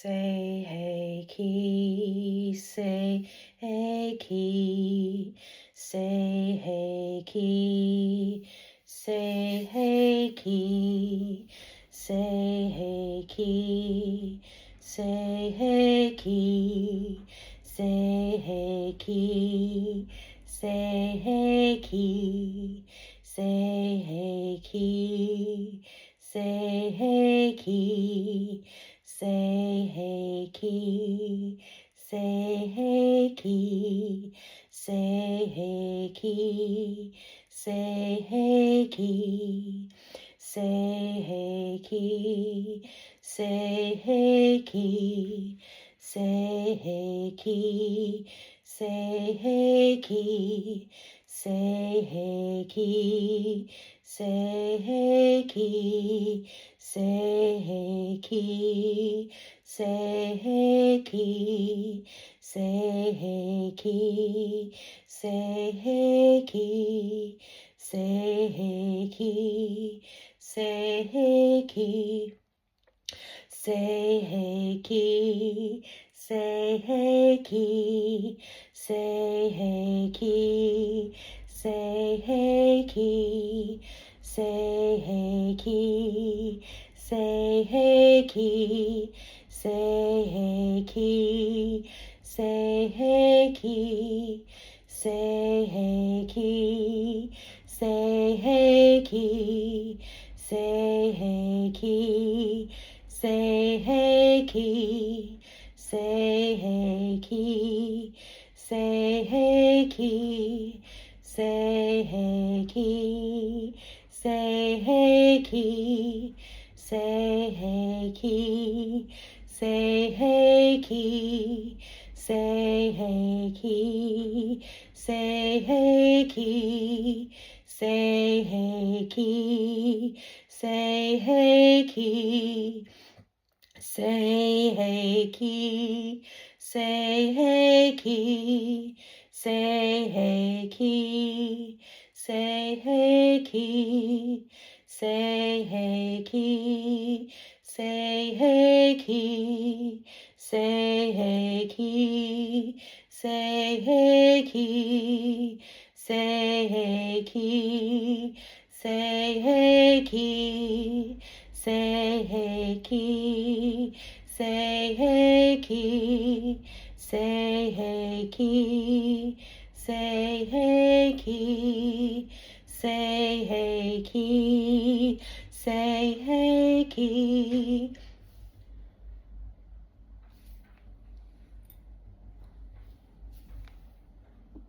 Say hey key, say hey key, say hey key, say hey key, say hey key, say hey key, say hey key, say hey key, say hey key, say hey key. Say hey key, say hey key, say hey key, say hey key, say hey key, say hey key, say hey key, say hey key, say hey key, say hey key. Say hey key, say hey key, say hey key, say hey key, say hey key, say hey key, say hey key, say hey key, say hey key, say hey key, say hey key. Say hey key, say hey key, say hey key, say hey key, say hey key, say hey key, say hey key, say hey key, say hey key, say hey key, say hey key. Say hey key, say hey key, say hey key, say hey key, say hey key, say hey key, say hey key, say hey key, say hey key, say hey key. Say hey key, say hey key, say hey key, say hey key, say hey key, say hey key, say hey key, say hey key, say hey key, say hey key. Say hey key, say hey key.